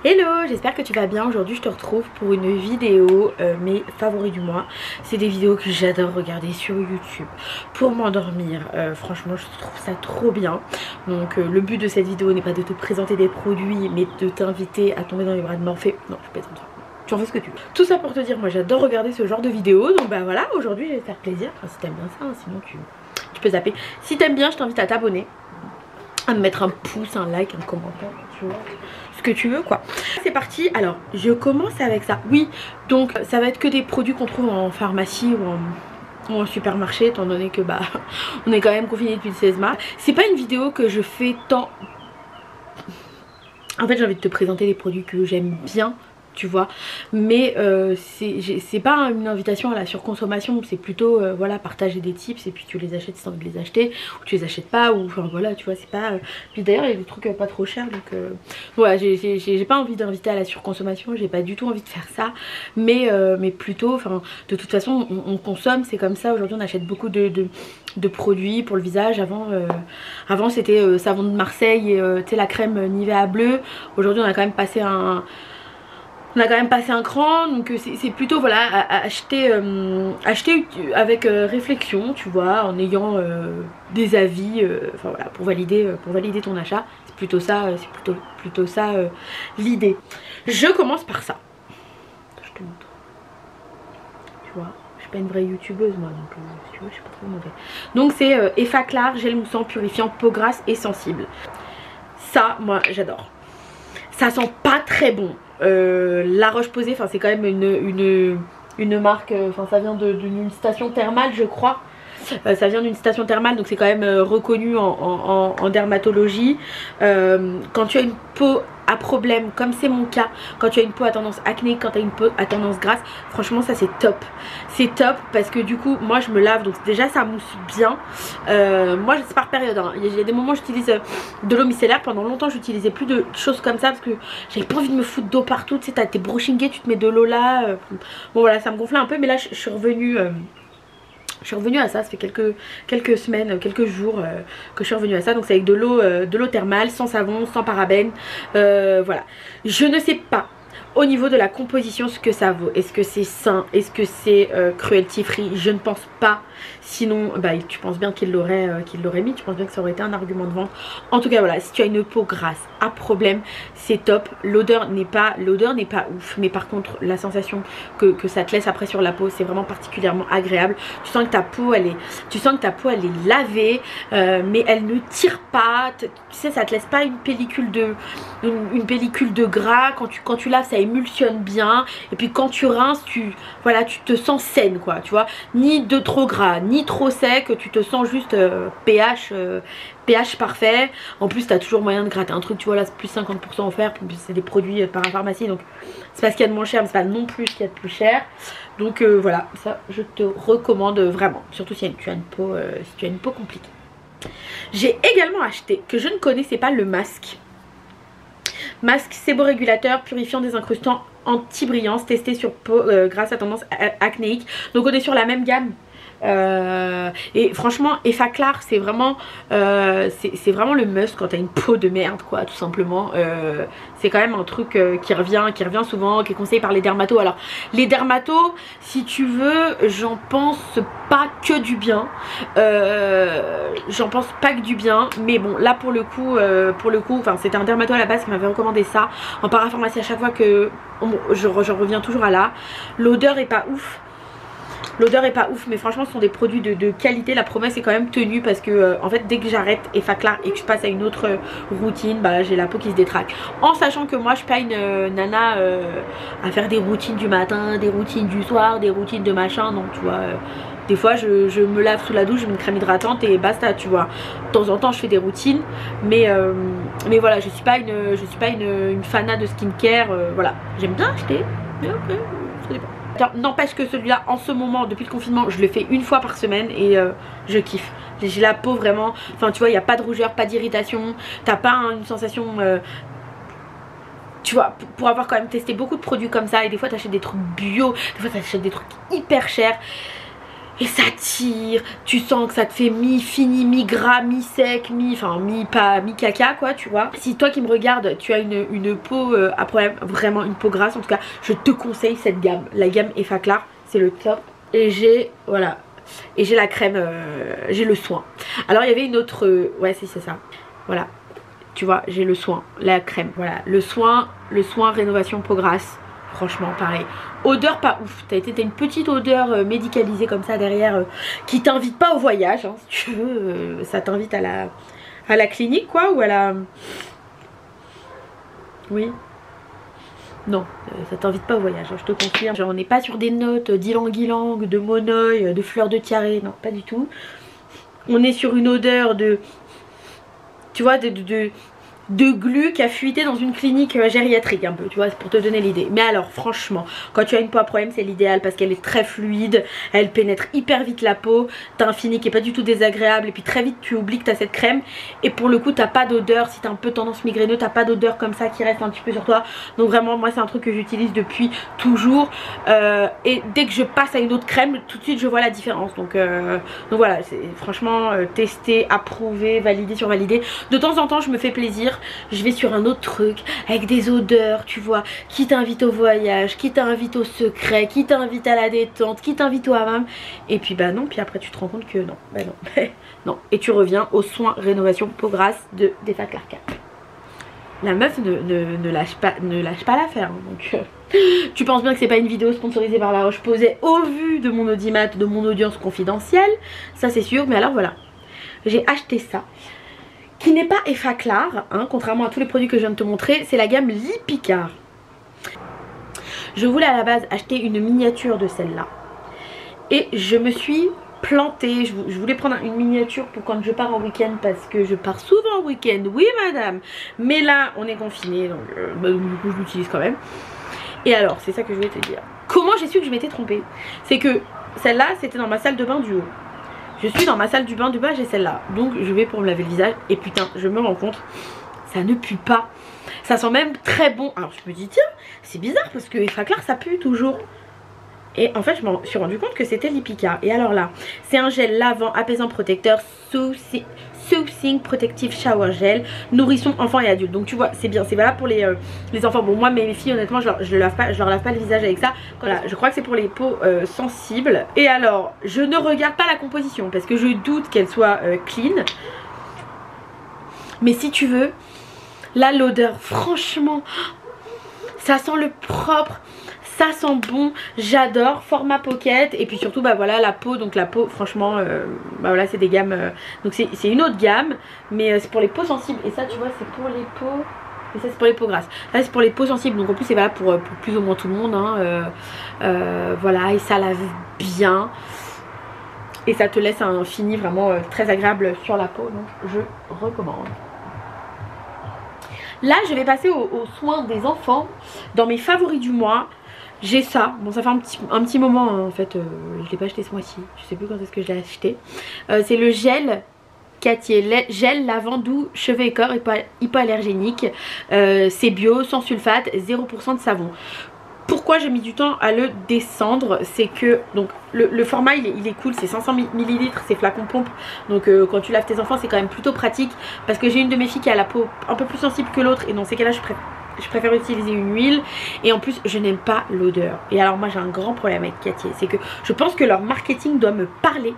Hello, j'espère que tu vas bien. Aujourd'hui je te retrouve pour une vidéo, mes favoris du mois. C'est des vidéos que j'adore regarder sur YouTube pour m'endormir. Franchement je trouve ça trop bien. Donc le but de cette vidéo n'est pas de te présenter des produits, mais de t'inviter à tomber dans les bras de Morphée. Non, je plaisante. Tu en fais ce que tu veux. Tout ça pour te dire, moi j'adore regarder ce genre de vidéos. Donc bah voilà, aujourd'hui je vais te faire plaisir. Enfin si t'aimes bien ça, hein, sinon tu peux zapper. Si t'aimes bien, je t'invite à t'abonner, à me mettre un pouce, un like, un commentaire, tu vois, ce que tu veux quoi. C'est parti. Alors je commence avec ça. Oui, donc ça va être que des produits qu'on trouve en pharmacie ou en supermarché, étant donné que bah on est quand même confiné depuis le 16 mars. C'est pas une vidéo que je fais tant. En fait j'ai envie de te présenter les produits que j'aime bien, tu vois, mais c'est pas une invitation à la surconsommation, c'est plutôt voilà, partager des tips et puis tu les achètes si t'as envie de les acheter, ou tu les achètes pas, ou enfin voilà, tu vois, c'est pas puis d'ailleurs il y a des trucs pas trop chers, donc voilà, j'ai pas envie d'inviter à la surconsommation, j'ai pas du tout envie de faire ça, mais plutôt, enfin de toute façon on consomme, c'est comme ça. Aujourd'hui on achète beaucoup de produits pour le visage. Avant c'était savon de Marseille et tu sais, la crème Nivea bleue. Aujourd'hui on a quand même passé un cran, donc c'est plutôt voilà, acheter avec réflexion, tu vois, en ayant des avis, enfin voilà, pour valider ton achat. C'est plutôt ça, l'idée. Je commence par ça. Je te montre. Tu vois, je suis pas une vraie youtubeuse moi, donc si tu veux, je suis pas trop mauvais. Donc c'est Effaclar gel moussant purifiant peau grasse et sensible. Ça, moi j'adore. Ça sent pas très bon. La Roche-Posay, enfin c'est quand même une marque, enfin ça vient d'une station thermale je crois. Ça vient d'une station thermale, donc c'est quand même reconnu en dermatologie. Quand tu as une peau à problème, comme c'est mon cas, quand tu as une peau à tendance acné, quand tu as une peau à tendance grasse, franchement ça c'est top. C'est top parce que du coup moi je me lave, donc déjà ça mousse bien. Moi c'est par période, hein. Il y a des moments où j'utilise de l'eau micellaire. Pendant longtemps j'utilisais plus de choses comme ça parce que j'avais pas envie de me foutre d'eau partout. Tu sais, t'as tes brochingés, tu te mets de l'eau là. Bon voilà, ça me gonflait un peu, mais là je suis revenue à ça. Ça fait quelques semaines, quelques jours que je suis revenue à ça. Donc c'est avec de l'eau thermale, sans savon, sans parabènes. Voilà. Je ne sais pas au niveau de la composition ce que ça vaut. Est-ce que c'est sain? Est-ce que c'est cruelty free? Je ne pense pas. Sinon, bah, tu penses bien qu'il l'aurait mis. Tu penses bien que ça aurait été un argument de vente. En tout cas voilà, si tu as une peau grasse à problème, c'est top. L'odeur n'est pas ouf, mais par contre la sensation que ça te laisse après sur la peau, c'est vraiment particulièrement agréable. Tu sens que ta peau elle est lavée, mais elle ne tire pas. Tu sais, ça te laisse pas une pellicule de gras. Quand tu laves, ça émulsionne bien, et puis quand tu rinces, tu te sens saine quoi, tu vois, ni de trop gras ni trop sec, tu te sens juste pH parfait. En plus t'as toujours moyen de gratter un truc, tu vois, là c'est plus 50% offert, c'est des produits par la pharmacie, donc c'est pas ce qu'il y a de moins cher, mais c'est pas non plus ce qu'il y a de plus cher. Donc voilà, ça je te recommande vraiment, surtout si tu as une peau compliquée. J'ai également acheté, que je ne connaissais pas, le masque séborégulateur purifiant désincrustant anti-brillance, testé sur peau grasse à tendance acnéique. Donc on est sur la même gamme. Et franchement Effaclar c'est vraiment le must quand t'as une peau de merde quoi, tout simplement. C'est quand même un truc qui revient souvent, qui est conseillé par les dermatos. Alors les dermatos, si tu veux, j'en pense pas que du bien, mais bon là pour le coup enfin c'était un dermato à la base qui m'avait recommandé ça en parapharmacie. À chaque fois que je reviens toujours à là. L'odeur est pas ouf, mais franchement ce sont des produits de qualité. La promesse est quand même tenue parce que en fait dès que j'arrête Effaclar et que je passe à une autre routine, bah j'ai la peau qui se détraque. En sachant que moi je suis pas une nana à faire des routines du matin, des routines du soir, des routines de machin, donc tu vois des fois je me lave sous la douche, je mets une crème hydratante et basta, tu vois. De temps en temps je fais des routines, mais voilà, je suis pas une fanat de skincare, voilà. J'aime bien acheter, mais après ça dépend. N'empêche que celui-là en ce moment depuis le confinement je le fais une fois par semaine et je kiffe. J'ai la peau vraiment, enfin tu vois, il n'y a pas de rougeur, pas d'irritation, t'as pas une sensation tu vois, pour avoir quand même testé beaucoup de produits comme ça, et des fois t'achètes des trucs bio, des fois t'achètes des trucs hyper chers. et ça tire, tu sens que ça te fait mi-fini, mi-gras, mi-sec, enfin mi-pas, mi-caca quoi, tu vois. Si toi qui me regardes, tu as une peau à problème, vraiment une peau grasse, en tout cas, je te conseille cette gamme. La gamme Effaclar, c'est le top. Et j'ai, voilà, et j'ai la crème, j'ai le soin. Alors il y avait une autre, ouais si c'est ça, voilà. Tu vois, j'ai le soin, la crème, voilà, le soin rénovation peau grasse. Franchement pareil, odeur pas ouf, t'as une petite odeur médicalisée comme ça derrière qui t'invite pas au voyage hein, si tu veux, ça t'invite à la clinique quoi, ou à la... Oui. Non, ça t'invite pas au voyage, hein, je te confirme. Genre, on n'est pas sur des notes d'ylang-ylang, de monoï, de fleurs de tiare, non pas du tout. On est sur une odeur de... Tu vois, de glu qui a fuité dans une clinique gériatrique un peu, tu vois, c'est pour te donner l'idée. Mais alors franchement, quand tu as une peau à problème, c'est l'idéal parce qu'elle est très fluide, elle pénètre hyper vite la peau, t'as un fini qui est pas du tout désagréable et puis très vite tu oublies que t'as cette crème et pour le coup t'as pas d'odeur, si t'as un peu tendance migraineux, t'as pas d'odeur comme ça qui reste un petit peu sur toi. Donc vraiment moi c'est un truc que j'utilise depuis toujours et dès que je passe à une autre crème, tout de suite je vois la différence. Donc voilà, c'est franchement testé, approuvé, validé sur validé. De temps en temps je me fais plaisir, je vais sur un autre truc avec des odeurs, tu vois, qui t'invite au voyage, qui t'invite au secret, qui t'invite à la détente, qui t'invite au hammam. Et puis bah non, puis après tu te rends compte que non, bah non, non. Et tu reviens aux soins rénovation peau grasse de Effaclar. La meuf ne lâche pas l'affaire. Hein, donc tu penses bien que c'est pas une vidéo sponsorisée par La Roche-Posay au vu de mon audimat, de mon audience confidentielle, ça c'est sûr. Mais alors voilà, j'ai acheté ça, qui n'est pas Effaclar, hein, contrairement à tous les produits que je viens de te montrer, c'est la gamme Lipikar. Je voulais à la base acheter une miniature de celle-là. Et je me suis plantée, je voulais prendre une miniature pour quand je pars en week-end parce que je pars souvent en week-end, oui madame. Mais là on est confiné, donc bah, du coup je l'utilise quand même. Et alors, c'est ça que je voulais te dire. Comment j'ai su que je m'étais trompée? C'est que celle-là, c'était dans ma salle de bain du haut. Je suis dans ma salle du bain du bas, j'ai celle-là. Donc je vais pour me laver le visage. Et putain, je me rends compte, ça ne pue pas. Ça sent même très bon. Alors je me dis, tiens, c'est bizarre parce que Effaclar, ça pue toujours. Et en fait, je me suis rendu compte que c'était Lipikar. Et alors là, c'est un gel lavant, apaisant, protecteur, Soothing Protective Shower Gel, nourrisson, enfants et adultes. Donc tu vois, c'est bien, c'est valable pour les enfants. Bon, moi, mes filles, honnêtement, je leur lave pas le visage avec ça. Voilà, je crois que c'est pour les peaux sensibles. Et alors, je ne regarde pas la composition parce que je doute qu'elle soit clean. Mais si tu veux, là, l'odeur, franchement, ça sent le propre. Ça sent bon, j'adore, format pocket. Et puis surtout bah voilà la peau, donc la peau franchement bah voilà c'est des gammes donc c'est une autre gamme. Mais c'est pour les peaux sensibles. Et ça tu vois c'est pour les peaux. Et ça c'est pour les peaux grasses. Là c'est pour les peaux sensibles. Donc en plus c'est valable pour plus ou moins tout le monde hein. Voilà, et ça lave bien. Et ça te laisse un fini vraiment très agréable sur la peau. Donc je recommande. Là je vais passer aux soins des enfants. Dans mes favoris du mois, j'ai ça, bon ça fait un petit moment hein, en fait, je l'ai pas acheté ce mois-ci, je sais plus quand est-ce que je l'ai acheté. C'est le gel Cattier, gel lavant doux, cheveux et corps hypoallergénique, c'est bio, sans sulfate, 0% de savon. Pourquoi j'ai mis du temps à le descendre, c'est que donc le format il est cool, c'est 500 ml, c'est flacon pompe. Donc quand tu laves tes enfants c'est quand même plutôt pratique. Parce que j'ai une de mes filles qui a la peau un peu plus sensible que l'autre. Et dans ces cas là je préfère utiliser une huile. Et en plus je n'aime pas l'odeur. Et alors moi j'ai un grand problème avec Cattier, c'est que je pense que leur marketing doit me parler.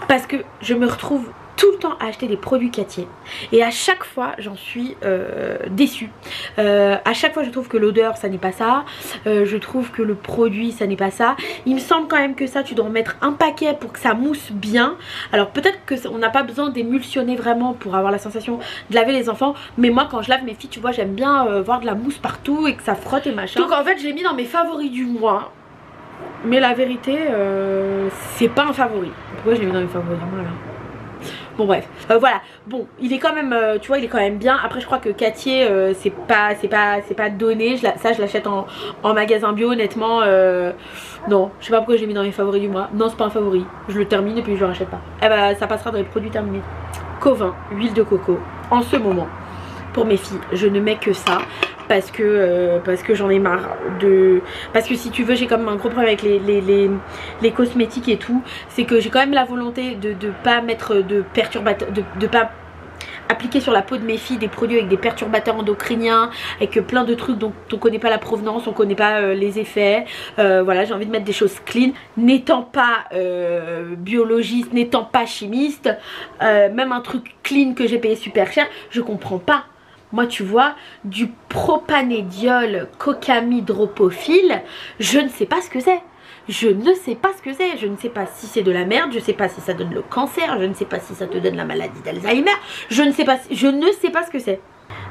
Parce que je me retrouve tout le temps à acheter des produits Cattier et à chaque fois j'en suis déçue. À chaque fois je trouve que l'odeur ça n'est pas ça, je trouve que le produit ça n'est pas ça. Il me semble quand même que ça tu dois en mettre un paquet pour que ça mousse bien. Alors peut-être qu'on n'a pas besoin d'émulsionner vraiment pour avoir la sensation de laver les enfants, mais moi quand je lave mes filles tu vois j'aime bien voir de la mousse partout et que ça frotte et machin. Donc en fait je l'ai mis dans mes favoris du mois. Mais la vérité c'est pas un favori. Pourquoi je l'ai mis dans mes favoris du mois là? Bon bref, voilà, bon il est quand même, tu vois il est quand même bien. Après je crois que Cattier c'est pas donné, ça je l'achète en magasin bio honnêtement. Non, je sais pas pourquoi je l'ai mis dans mes favoris du mois. Non c'est pas un favori, je le termine et puis je le rachète pas. Eh bah ça passera dans les produits terminés. Covin, huile de coco, en ce moment pour mes filles. Je ne mets que ça parce que j'en ai marre de... Parce que si tu veux, j'ai quand même un gros problème avec les cosmétiques et tout. C'est que j'ai quand même la volonté de pas mettre de perturbateurs, de pas appliquer sur la peau de mes filles des produits avec des perturbateurs endocriniens, avec plein de trucs dont on connaît pas la provenance, on connaît pas les effets. Voilà, j'ai envie de mettre des choses clean, n'étant pas biologiste, n'étant pas chimiste, même un truc clean que j'ai payé super cher, je comprends pas. Moi, tu vois, du propanédiol cocamidropophile, je ne sais pas ce que c'est. Je ne sais pas ce que c'est, je ne sais pas si c'est de la merde, je ne sais pas si ça donne le cancer, je ne sais pas si ça te donne la maladie d'Alzheimer, je ne sais pas ce que c'est.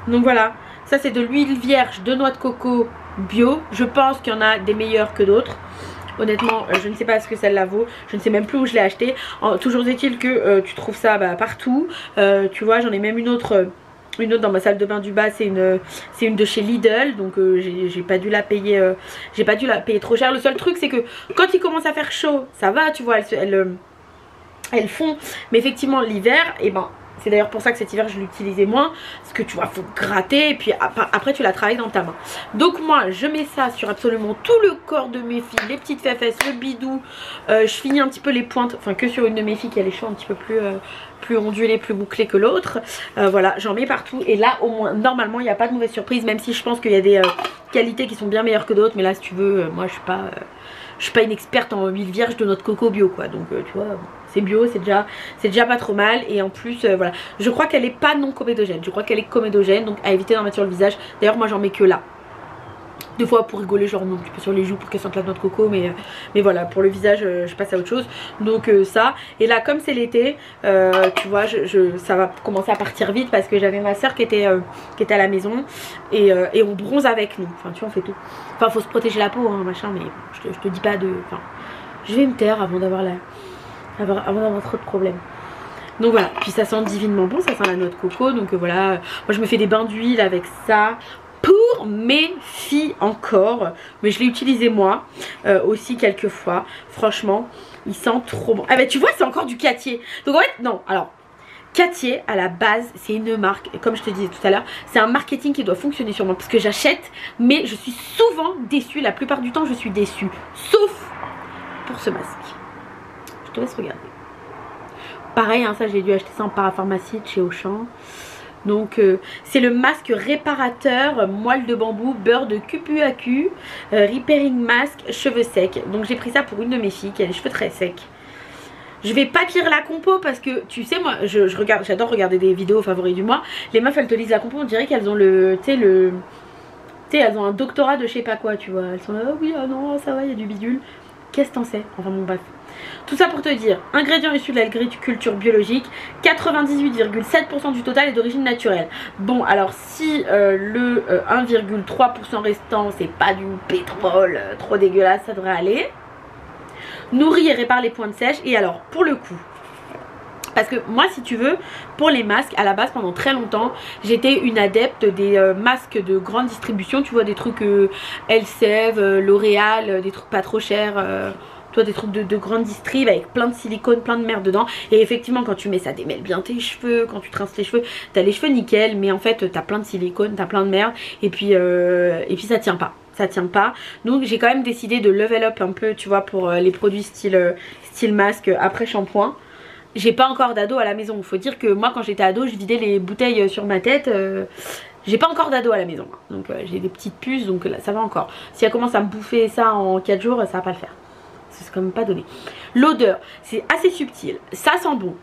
Donc voilà, ça c'est de l'huile vierge de noix de coco bio, je pense qu'il y en a des meilleurs que d'autres. Honnêtement, je ne sais pas ce que celle-là vaut, je ne sais même plus où je l'ai acheté. Toujours est-il que tu trouves ça partout, tu vois, j'en ai même une autre dans ma salle de bain du bas, c'est une de chez Lidl, donc j'ai pas dû la payer trop cher. Le seul truc c'est que quand il commence à faire chaud, ça va, tu vois, elles fond, mais effectivement l'hiver, et ben c'est d'ailleurs pour ça que cet hiver je l'utilisais moins, parce que tu vois, faut gratter et puis après tu la travailles dans ta main. Donc moi je mets ça sur absolument tout le corps de mes filles, les petites fesses, le bidou, je finis un petit peu les pointes, enfin que sur une de mes filles qui a les cheveux un petit peu plus ondulés, plus bouclés que l'autre. Voilà, j'en mets partout et là au moins normalement il n'y a pas de mauvaise surprise, même si je pense qu'il y a des qualités qui sont bien meilleures que d'autres, mais là si tu veux, moi je suis pas une experte en huile vierge de noix de coco bio quoi, donc tu vois, c'est bio, c'est déjà pas trop mal. Et en plus voilà, je crois qu'elle est pas non comédogène, je crois qu'elle est comédogène, donc à éviter d'en mettre sur le visage. D'ailleurs moi j'en mets que là, des fois pour rigoler, genre un petit peu sur les joues pour qu'elle sente la noix de coco, mais voilà, pour le visage je passe à autre chose. Donc ça, et là comme c'est l'été, tu vois, ça va commencer à partir vite parce que j'avais ma soeur qui était à la maison et on bronze avec nous, enfin tu vois, on fait tout. Enfin faut se protéger la peau hein, machin, mais je te dis pas de... Enfin je vais me taire avant d'avoir trop de problèmes. Donc voilà, puis ça sent divinement bon, ça sent la noix de coco, donc voilà, moi je me fais des bains d'huile avec ça pour mes filles encore, mais je l'ai utilisé moi aussi quelques fois. Franchement il sent trop bon. Ah bah tu vois, c'est encore du Cattier. Donc en fait non, alors Cattier à la base c'est une marque, et comme je te disais tout à l'heure, c'est un marketing qui doit fonctionner sur moi, parce que j'achète mais je suis souvent déçue, la plupart du temps je suis déçue, sauf pour ce masque. Je te laisse regarder. Pareil hein, ça j'ai dû acheter ça en parapharmacie de chez Auchan. Donc c'est le masque réparateur moelle de bambou beurre de QPAQ repairing mask cheveux secs. Donc j'ai pris ça pour une de mes filles qui a les cheveux très secs. Je vais pas te lire la compo parce que tu sais moi j'adore regarder des vidéos favoris du mois. Les meufs elles te lisent la compo, on dirait qu'elles ont elles ont un doctorat de je sais pas quoi, tu vois. Elles sont là, oh oui, ah non, ça va, il y a du bidule. Qu'est-ce que t'en sais? Enfin bon bref. Tout ça pour te dire, ingrédients issus de l'agriculture biologique, 98,7% du total est d'origine naturelle. Bon alors si le 1,3% restant c'est pas du pétrole trop dégueulasse, ça devrait aller. Nourrit et répare les pointes sèches. Et alors pour le coup, parce que moi si tu veux, pour les masques à la base pendant très longtemps j'étais une adepte des masques de grande distribution, tu vois, des trucs Elseve, L'Oréal, des trucs pas trop chers, toi des trucs de grande distrib avec plein de silicone, plein de merde dedans. Et effectivement quand tu mets ça démêle bien tes cheveux, quand tu trinces tes cheveux, t'as les cheveux nickel, mais en fait t'as plein de silicone, t'as plein de merde et puis ça tient pas. Ça tient pas, donc j'ai quand même décidé de level up un peu, tu vois, pour les produits style masque après shampoing. J'ai pas encore d'ado à la maison, il faut dire que moi quand j'étais ado je vidais les bouteilles sur ma tête. J'ai pas encore d'ado à la maison, donc j'ai des petites puces, donc là ça va encore. Si elle commence à me bouffer ça en 4 jours, ça va pas le faire, c'est quand même pas donné. L'odeur c'est assez subtil, ça sent bon.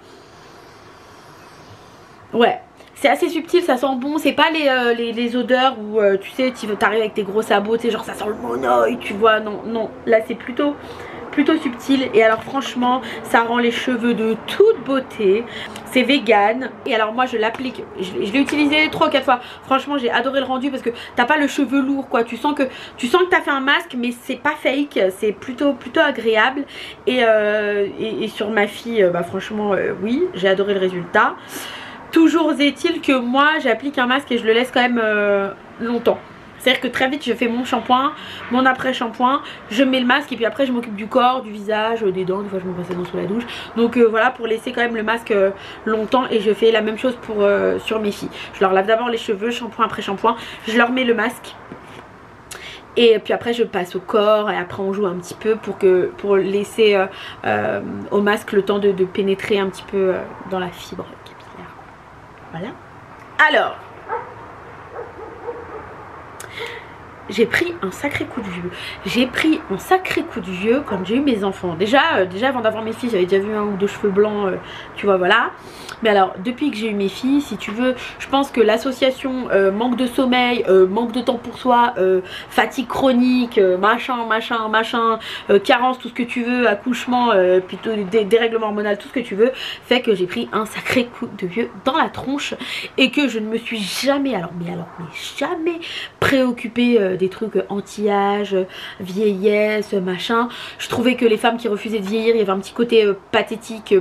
Ouais, c'est assez subtil, ça sent bon. C'est pas les odeurs où tu sais, tu arrives avec tes gros sabots, tu sais, genre ça sent le monoï, tu vois. Non, non, là c'est plutôt subtil. Et alors franchement ça rend les cheveux de toute beauté. C'est vegan. Et alors moi je l'applique, je l'ai utilisé 3 ou 4 fois. Franchement j'ai adoré le rendu parce que t'as pas le cheveu lourd quoi. Tu sens que t'as fait un masque mais c'est pas fake. C'est plutôt agréable. Et sur ma fille bah franchement oui, j'ai adoré le résultat. Toujours est-il que moi j'applique un masque et je le laisse quand même longtemps. C'est-à-dire que très vite je fais mon shampoing, mon après-shampoing, je mets le masque et puis après je m'occupe du corps, du visage, des dents, des fois je me brosse les dents sous la douche. Donc voilà, pour laisser quand même le masque longtemps. Et je fais la même chose pour sur mes filles. Je leur lave d'abord les cheveux, shampoing après shampoing, je leur mets le masque. Et puis après je passe au corps et après on joue un petit peu pour laisser au masque le temps de pénétrer un petit peu dans la fibre capillaire. Voilà. Alors, j'ai pris un sacré coup de vieux. J'ai pris un sacré coup de vieux quand j'ai eu mes enfants. Déjà avant d'avoir mes filles, j'avais déjà vu un ou deux cheveux blancs, tu vois, voilà. Mais alors, depuis que j'ai eu mes filles, si tu veux, je pense que l'association manque de sommeil, manque de temps pour soi, fatigue chronique, machin, carence, tout ce que tu veux, accouchement, plutôt dérèglement hormonal, tout ce que tu veux, fait que j'ai pris un sacré coup de vieux dans la tronche et que je ne me suis jamais, mais jamais préoccupée des trucs anti-âge, vieillesse, machin. Je trouvais que les femmes qui refusaient de vieillir, il y avait un petit côté pathétique,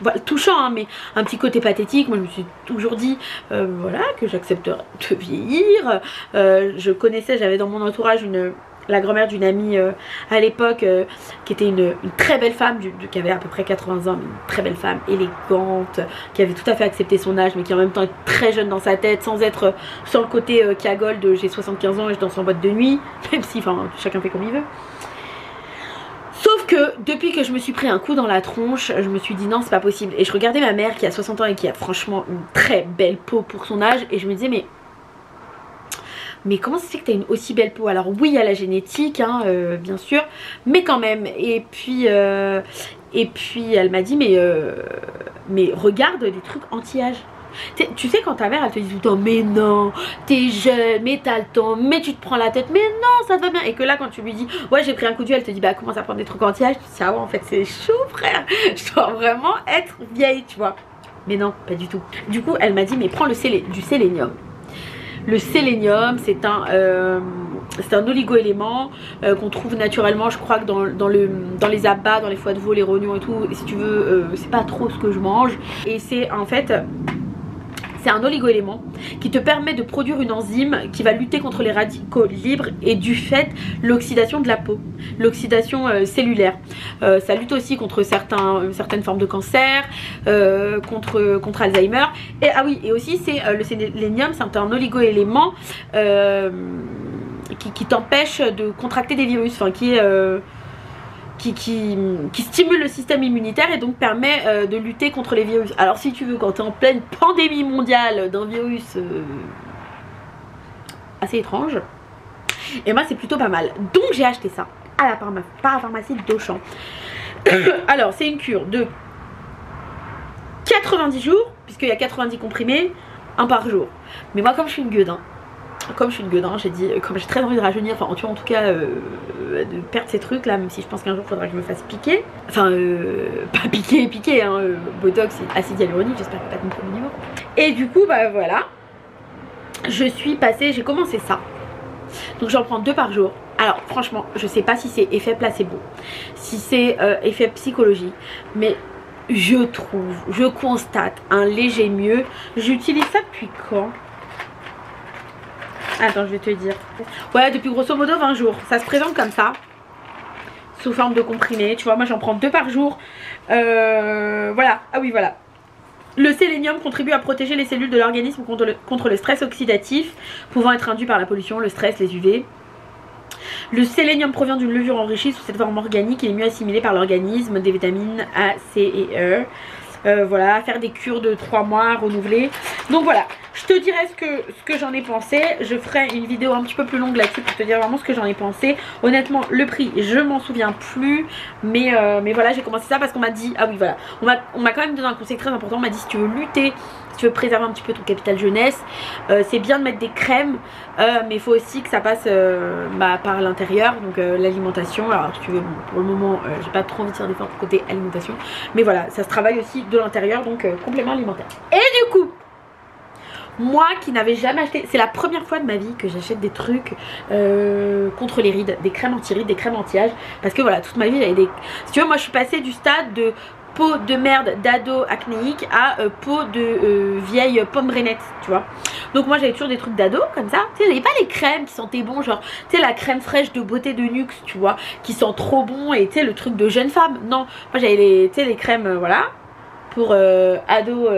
voilà, touchant hein, mais un petit côté pathétique. Moi je me suis toujours dit voilà, que j'accepterais de vieillir. Je connaissais, j'avais dans mon entourage la grand-mère d'une amie à l'époque qui était une très belle femme qui avait à peu près 80 ans, une très belle femme élégante, qui avait tout à fait accepté son âge mais qui en même temps est très jeune dans sa tête, sans le côté cagole de j'ai 75 ans et je danse en boîte de nuit, même si enfin chacun fait comme il veut. Sauf que depuis que je me suis pris un coup dans la tronche, je me suis dit non c'est pas possible. Et je regardais ma mère qui a 60 ans et qui a franchement une très belle peau pour son âge. Et je me disais mais comment ça se fait que tu as une aussi belle peau? Alors oui il y a la génétique hein, bien sûr, mais quand même. Et puis elle m'a dit mais regarde des trucs anti-âge. Tu sais quand ta mère elle te dit tout le temps mais non t'es jeune, mais t'as le temps, mais tu te prends la tête, mais non ça te va bien. Et que là quand tu lui dis ouais j'ai pris un coup de vieux, elle te dit bah commence à prendre des trucs anti-âge. Tu dis ah ouais en fait c'est chaud frère, je dois vraiment être vieille tu vois. Mais non pas du tout. Du coup elle m'a dit mais prends du sélénium. Le sélénium c'est un oligo-élément qu'on trouve naturellement je crois que dans les abats, dans les foies de veau, les rognons et tout. Et si tu veux c'est pas trop ce que je mange. Et c'est en fait c'est un oligo-élément qui te permet de produire une enzyme qui va lutter contre les radicaux libres et du fait l'oxydation de la peau, l'oxydation cellulaire. Ça lutte aussi contre certaines formes de cancer, contre Alzheimer. Et ah oui, et aussi c'est le sélénium, c'est un oligo-élément qui t'empêche de contracter des virus, enfin qui stimule le système immunitaire et donc permet de lutter contre les virus. Alors si tu veux, quand tu es en pleine pandémie mondiale d'un virus assez étrange, et moi c'est plutôt pas mal. Donc j'ai acheté ça à la parapharmacie d'Auchan. Alors c'est une cure de 90 jours, puisqu'il y a 90 comprimés, un par jour. Mais moi comme je suis une gueudin, j'ai dit, comme j'ai très envie de rajeunir, enfin tu vois en tout cas de perdre ces trucs là, même si je pense qu'un jour il faudra que je me fasse piquer. Enfin pas piquer hein, botox, acide hyaluronique, j'espère que pas de micro niveau. Et du coup bah voilà, j'ai commencé ça. Donc j'en prends 2 par jour. Alors franchement je sais pas si c'est effet placebo, si c'est effet psychologique, mais je constate un léger mieux. J'utilise ça depuis quand? Attends, je vais te dire. Ouais, depuis grosso modo 20 jours. Ça se présente comme ça, sous forme de comprimé. Tu vois, moi j'en prends 2 par jour. Voilà. Ah oui, voilà. Le sélénium contribue à protéger les cellules de l'organisme contre le stress oxydatif pouvant être induit par la pollution, le stress, les UV. Le sélénium provient d'une levure enrichie sous cette forme organique. Il est mieux assimilé par l'organisme des vitamines A, C et E. Voilà, faire des cures de 3 mois renouvelées. Donc voilà, je te dirai ce que j'en ai pensé. Je ferai une vidéo un petit peu plus longue là-dessus pour te dire vraiment ce que j'en ai pensé. Honnêtement le prix je m'en souviens plus, mais voilà, j'ai commencé ça parce qu'on m'a dit, ah oui voilà, on m'a quand même donné un conseil très important. On m'a dit si tu veux lutter, si tu veux préserver un petit peu ton capital jeunesse, c'est bien de mettre des crèmes, mais il faut aussi que ça passe par l'intérieur, donc l'alimentation. Alors si tu veux, bon, pour le moment j'ai pas trop envie de faire d'efforts côté alimentation, mais voilà, ça se travaille aussi de l'intérieur, donc complément alimentaire. Et du coup moi qui n'avais jamais acheté, c'est la première fois de ma vie que j'achète des trucs contre les rides, des crèmes anti-rides, des crèmes anti-âge. Parce que voilà, toute ma vie j'avais des... Si tu vois, moi je suis passée du stade de peau de merde d'ado acnéique à peau de vieille pommerenette, tu vois. Donc moi j'avais toujours des trucs d'ado comme ça. Tu sais, j'avais pas les crèmes qui sentaient bon, genre tu sais la crème fraîche de beauté de Nuxe, tu vois, qui sent trop bon, et tu sais le truc de jeune femme. Non, moi j'avais les crèmes voilà pour ado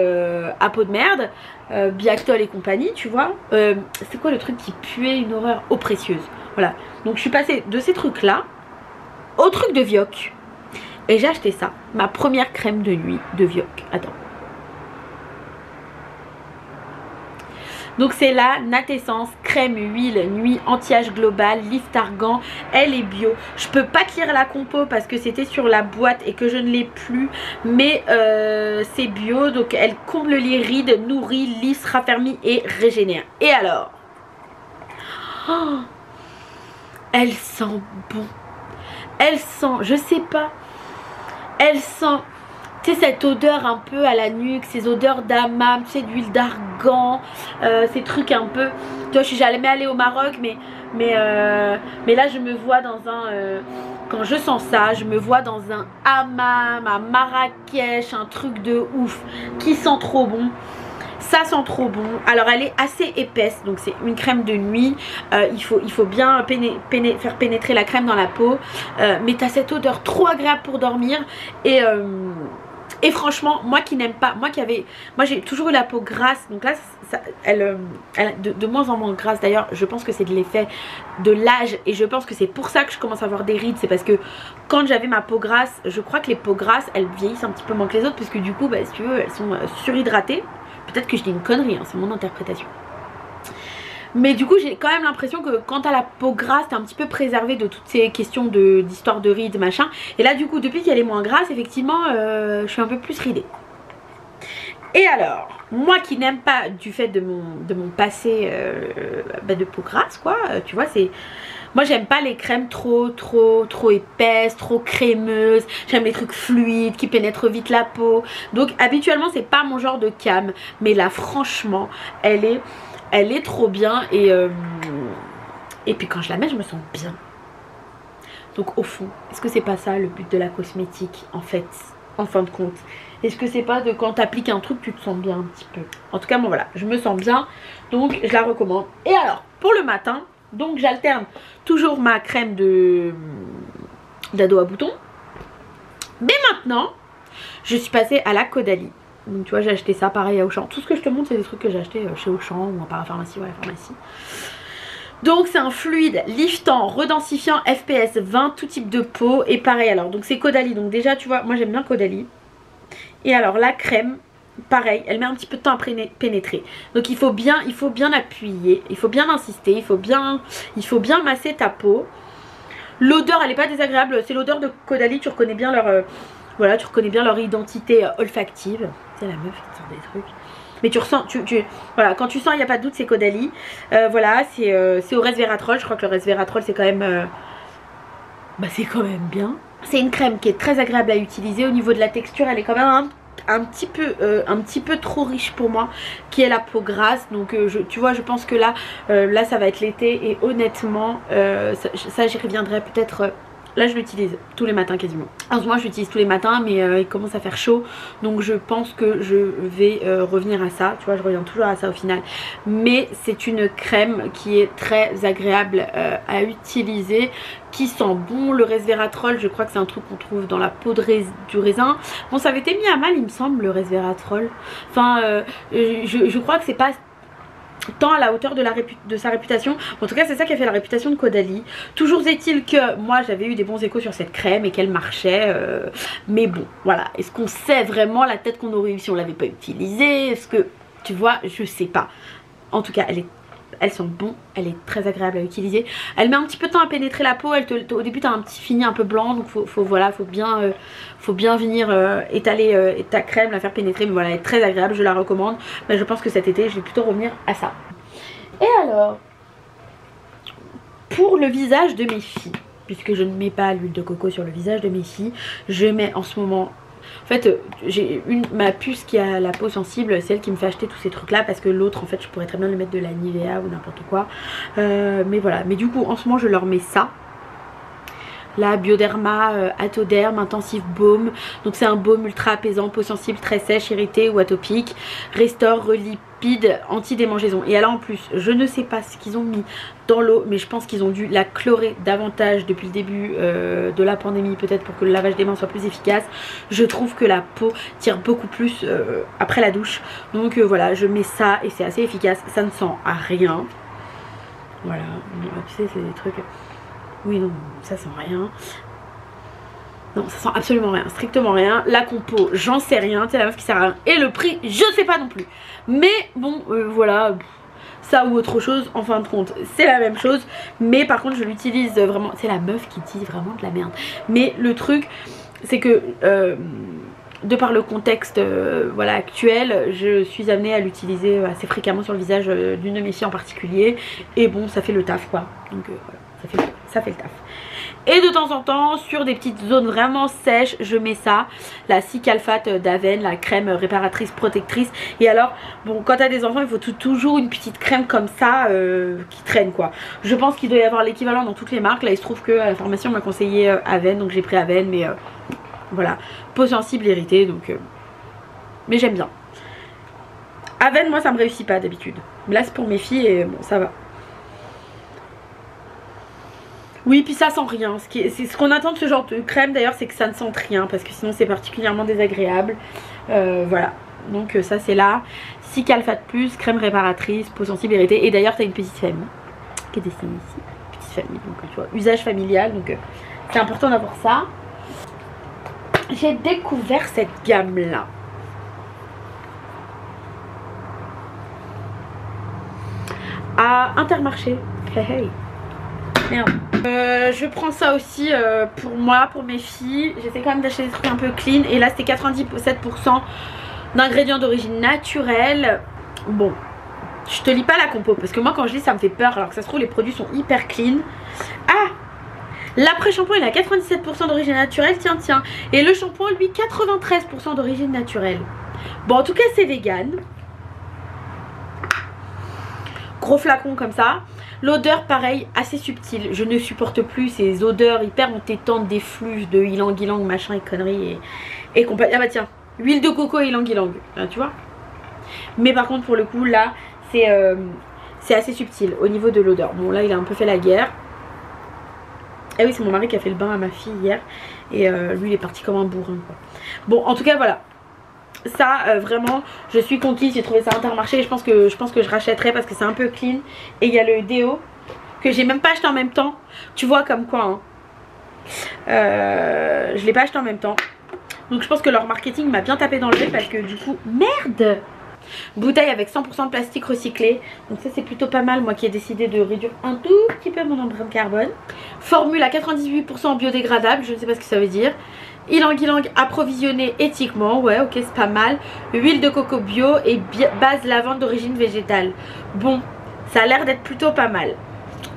à peau de merde, Biactol et compagnie, tu vois. C'est quoi le truc qui puait une horreur? Eau précieuse. Voilà. Donc je suis passée de ces trucs là au truc de Vioc. Et j'ai acheté ça, ma première crème de nuit de Vioc. Attends. Donc c'est la Natessence crème huile nuit anti-âge global, lift argan, elle est bio. Je peux pas te lire la compo parce que c'était sur la boîte et que je ne l'ai plus, mais c'est bio, donc elle comble les rides, nourrit, lisse, raffermit et régénère. Et alors, oh, elle sent bon, elle sent, je sais pas, elle sent, tu sais, cette odeur un peu à la nuque, ces odeurs d'hammam, tu sais, d'huile d'argan, ces trucs un peu, tu vois, je suis jamais allée au Maroc, mais là je me vois dans un, quand je sens ça, je me vois dans un hammam à Marrakech, un truc de ouf, qui sent trop bon. Ça sent trop bon. Alors elle est assez épaisse, donc c'est une crème de nuit. Il faut bien faire pénétrer la crème dans la peau, mais t'as cette odeur trop agréable pour dormir. Et franchement, moi qui n'aime pas, moi j'ai toujours eu la peau grasse, donc là elle est de moins en moins grasse. D'ailleurs je pense que c'est de l'effet de l'âge, et je pense que c'est pour ça que je commence à avoir des rides. C'est parce que quand j'avais ma peau grasse, je crois que les peaux grasses elles vieillissent un petit peu moins que les autres, parce que du coup bah, si tu veux, elles sont surhydratées. Peut-être que je dis une connerie, hein, c'est mon interprétation. Mais du coup j'ai quand même l'impression que quand t'as la peau grasse, t'es un petit peu préservée de toutes ces questions d'histoire de rides machin. Et là du coup depuis qu'elle est moins grasse, effectivement je suis un peu plus ridée. Et alors, moi qui n'aime pas du fait de mon passé de peau grasse quoi, tu vois, c'est... Moi j'aime pas les crèmes trop épaisses, trop crémeuses. J'aime les trucs fluides qui pénètrent vite la peau. Donc habituellement c'est pas mon genre de cam. Mais là franchement elle est trop bien. Et puis quand je la mets je me sens bien. Donc au fond, est-ce que c'est pas ça le but de la cosmétique en fait, en fin de compte? Est-ce que c'est pas de quand t'appliques un truc tu te sens bien un petit peu? En tout cas moi voilà, je me sens bien, donc je la recommande. Et alors pour le matin, donc j'alterne toujours ma crème d'ado à boutons. Mais maintenant je suis passée à la Caudalie. Donc tu vois j'ai acheté ça pareil à Auchan. Tout ce que je te montre c'est des trucs que j'ai acheté chez Auchan ou en parapharmacie ou à la pharmacie. Donc c'est un fluide liftant, redensifiant, FPS 20, tout type de peau. Et pareil alors, donc c'est Caudalie. Donc déjà tu vois, moi j'aime bien Caudalie. Et alors la crème, pareil, elle met un petit peu de temps à pénétrer. Donc il faut bien appuyer, il faut bien insister, il faut bien masser ta peau. L'odeur elle est pas désagréable, c'est l'odeur de Caudalie, tu reconnais bien leur voilà, tu reconnais bien leur identité olfactive. C'est la meuf qui sort des trucs. Mais tu ressens, voilà, quand tu sens il n'y a pas de doute c'est Caudalie. Voilà, c'est au resveratrol. Je crois que le resveratrol c'est quand même c'est quand même bien. C'est une crème qui est très agréable à utiliser. Au niveau de la texture elle est quand même un petit peu trop riche pour moi qui est la peau grasse. Donc tu vois, je pense que là ça va être l'été. Et honnêtement ça j'y reviendrai peut-être. Là je l'utilise tous les matins quasiment. En ce moment je l'utilise tous les matins, mais il commence à faire chaud. Donc je pense que je vais revenir à ça. Tu vois, je reviens toujours à ça au final. Mais c'est une crème qui est très agréable à utiliser, qui sent bon. Le resveratrol, je crois que c'est un truc qu'on trouve dans la peau du raisin. Bon, ça avait été mis à mal il me semble le resveratrol. Enfin je crois que c'est pas tant à la hauteur de sa réputation. En tout cas c'est ça qui a fait la réputation de Caudalie. Toujours est-il que moi j'avais eu des bons échos sur cette crème et qu'elle marchait, mais bon voilà, est-ce qu'on sait vraiment la tête qu'on aurait eu si on l'avait pas utilisée? Est-ce que tu vois, je sais pas. En tout cas elle sent bon, elle est très agréable à utiliser. Elle met un petit peu de temps à pénétrer la peau. Au début tu as un petit fini un peu blanc, donc faut bien venir étaler ta crème, la faire pénétrer. Mais voilà, elle est très agréable, je la recommande. Mais je pense que cet été je vais plutôt revenir à ça. Et alors, pour le visage de mes filles, puisque je ne mets pas l'huile de coco sur le visage de mes filles, je mets en ce moment... En fait j'ai ma puce qui a la peau sensible, c'est elle qui me fait acheter tous ces trucs là, parce que l'autre en fait je pourrais très bien lui mettre de la Nivea ou n'importe quoi, mais voilà. Mais du coup en ce moment je leur mets ça. la Bioderma Atoderm Intensive Baume. Donc c'est un baume ultra apaisant, peau sensible, très sèche, irritée ou atopique. Restaure, relipide, anti-démangeaison. Et alors en plus, je ne sais pas ce qu'ils ont mis dans l'eau, mais je pense qu'ils ont dû la chlorer davantage depuis le début de la pandémie, peut-être pour que le lavage des mains soit plus efficace. Je trouve que la peau tire beaucoup plus après la douche. Donc voilà, je mets ça et c'est assez efficace. Ça ne sent à rien. Voilà, tu sais, c'est des trucs... Oui, non, ça sent rien. Non, ça sent absolument rien, strictement rien. La compo, j'en sais rien, c'est la meuf qui sert à rien. Et le prix, je sais pas non plus. Mais bon, voilà, ça ou autre chose, en fin de compte, c'est la même chose. Mais par contre, je l'utilise vraiment, c'est la meuf qui dit vraiment de la merde. Mais le truc, c'est que... de par le contexte voilà, actuel, je suis amenée à l'utiliser assez fréquemment sur le visage d'une de mes filles en particulier. Et bon, ça fait le taf quoi. Donc voilà, ça fait le taf. Et de temps en temps, sur des petites zones vraiment sèches, je mets ça, la Cicalfate d'Aven, la crème réparatrice protectrice. Et alors, bon, quand t'as des enfants, il faut toujours une petite crème comme ça qui traîne quoi. Je pense qu'il doit y avoir l'équivalent dans toutes les marques. Là, il se trouve que à la pharmacie, on m'a conseillé Aven, donc j'ai pris Aven, mais... voilà, peau sensible, irritée, donc mais j'aime bien. Aven, moi ça me réussit pas d'habitude. Là c'est pour mes filles et bon, ça va. Oui, puis ça sent rien. C'est ce qu'on attend de ce genre de crème d'ailleurs, c'est que ça ne sente rien, parce que sinon c'est particulièrement désagréable. Voilà, donc ça c'est là. Cicalfate Plus, crème réparatrice, peau sensible, irritée. Et d'ailleurs t'as une petite famille qui est dessinée ici. Petite famille, donc tu vois, usage familial, donc c'est important d'avoir ça. J'ai découvert cette gamme là à Intermarché. Hey, hey. Merde. Je prends ça aussi pour moi, pour mes filles. J'essaie quand même d'acheter des trucs un peu clean. Et là c'était 97% d'ingrédients d'origine naturelle. Bon, je te lis pas la compo parce que moi quand je lis ça me fait peur, alors que ça se trouve les produits sont hyper clean. Ah, l'après-shampoing il a 97% d'origine naturelle, tiens. Et le shampoing lui 93% d'origine naturelle. Bon, en tout cas c'est vegan. Gros flacon comme ça. L'odeur pareil assez subtile. Je ne supporte plus ces odeurs hyper entêtantes d'effluves de ylang-ylang machin et conneries et compagnie. Ah bah tiens, huile de coco et ylang-ylang, tu vois. Mais par contre pour le coup là c'est assez subtil au niveau de l'odeur. Bon là il a un peu fait la guerre. Ah oui, c'est mon mari qui a fait le bain à ma fille hier. Et lui il est parti comme un bourrin quoi. Bon en tout cas voilà. Ça vraiment je suis conquise, j'ai trouvé ça Intermarché et je pense que je rachèterai parce que c'est un peu clean. Et il y a le déo que j'ai même pas acheté en même temps. Tu vois comme quoi hein. Je l'ai pas acheté en même temps. Donc je pense que leur marketing m'a bien tapé dans le nez parce que du coup, merde. Bouteille avec 100% de plastique recyclé. Donc ça c'est plutôt pas mal, moi qui ai décidé de réduire un tout petit peu mon empreinte carbone. Formule à 98% biodégradable, je ne sais pas ce que ça veut dire. Ylang-ylang approvisionné éthiquement, ouais ok c'est pas mal. Huile de coco bio et base lavande d'origine végétale. Bon, ça a l'air d'être plutôt pas mal.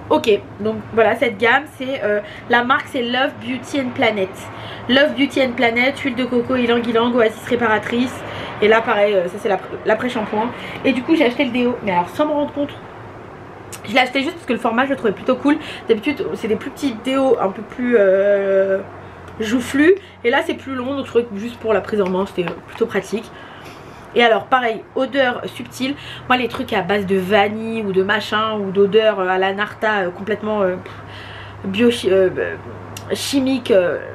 Ok, donc voilà cette gamme, c'est la marque c'est Love Beauty and Planet. Love Beauty and Planet, huile de coco, ylang-ylang, oasis réparatrice. Et là pareil, ça c'est l'après-shampoing. Et du coup j'ai acheté le déo, mais alors sans me rendre compte. Je l'ai acheté juste parce que le format je le trouvais plutôt cool. D'habitude c'est des plus petits déos un peu plus joufflus. Et là c'est plus long, donc je trouvais que juste pour la prise en main c'était plutôt pratique. Et alors pareil, odeur subtile. Moi les trucs à base de vanille ou de machin ou d'odeur à la narta complètement chimique,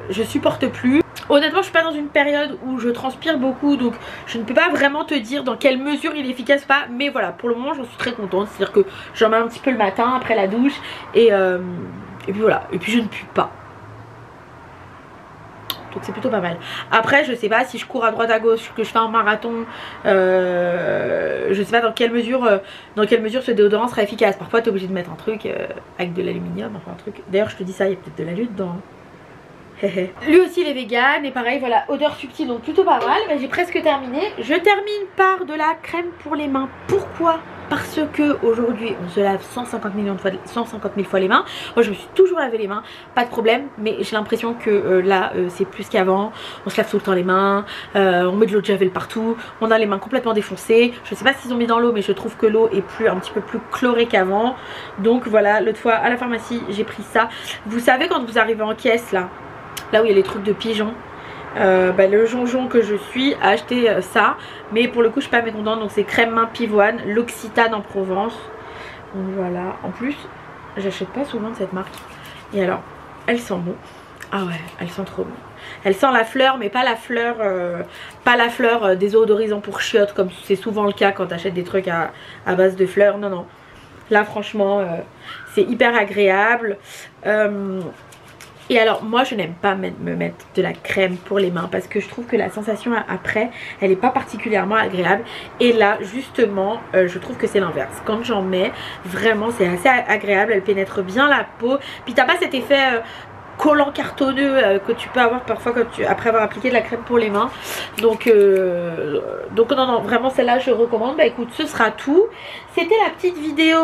je supporte plus. Honnêtement je suis pas dans une période où je transpire beaucoup, donc je ne peux pas vraiment te dire dans quelle mesure il est efficace ou pas. Mais voilà, pour le moment j'en suis très contente. C'est à dire que j'en mets un petit peu le matin après la douche. Et puis voilà, et puis je ne pue pas. Donc c'est plutôt pas mal. Après je sais pas si je cours à droite à gauche, que je fais un marathon, je sais pas dans quelle mesure ce déodorant sera efficace. Parfois t'es obligé de mettre un truc avec de l'aluminium, enfin un truc. D'ailleurs je te dis ça, il y a peut-être de l'alu dedans. Lui aussi il est vegan et pareil voilà, odeur subtile donc plutôt pas mal. Mais j'ai presque terminé. Je termine par de la crème pour les mains. Pourquoi parce que aujourd'hui on se lave 150 000 fois les mains. Moi je me suis toujours lavé les mains, pas de problème, mais j'ai l'impression que là c'est plus qu'avant. On se lave tout le temps les mains, on met de l'eau de javel partout, on a les mains complètement défoncées. Je sais pas s'ils ont mis dans l'eau, mais je trouve que l'eau est un petit peu plus chlorée qu'avant. Donc voilà, l'autre fois à la pharmacie j'ai pris ça. Vous savez quand vous arrivez en caisse là où il y a les trucs de pigeons, le jonjon que je suis a acheté ça, mais pour le coup je suis pas mécontente. Donc c'est crème main pivoine, l'Occitane en Provence. Donc voilà, en plus j'achète pas souvent de cette marque. Et alors elle sent bon. Ah ouais, elle sent trop bon. Elle sent la fleur, mais pas la fleur désodorisant pour chiottes comme c'est souvent le cas quand tu achètes des trucs à base de fleurs. Non non, là franchement c'est hyper agréable. Et alors moi je n'aime pas me mettre de la crème pour les mains parce que je trouve que la sensation après elle n'est pas particulièrement agréable. Et là justement je trouve que c'est l'inverse. Quand j'en mets vraiment c'est assez agréable, elle pénètre bien la peau. Puis t'as pas cet effet collant cartonneux que tu peux avoir parfois après avoir appliqué de la crème pour les mains. Donc non vraiment celle-là je recommande. Bah écoute, ce sera tout. C'était la petite vidéo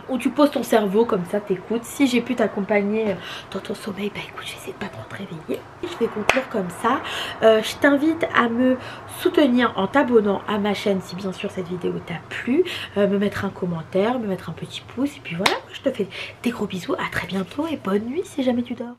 où tu poses ton cerveau comme ça, t'écoutes. Si j'ai pu t'accompagner dans ton sommeil, bah écoute, j'essaie de pas trop te réveiller. Je vais conclure comme ça. Je t'invite à me soutenir en t'abonnant à ma chaîne si bien sûr cette vidéo t'a plu. Me mettre un commentaire, me mettre un petit pouce. Et puis voilà, je te fais des gros bisous. À très bientôt et bonne nuit si jamais tu dors.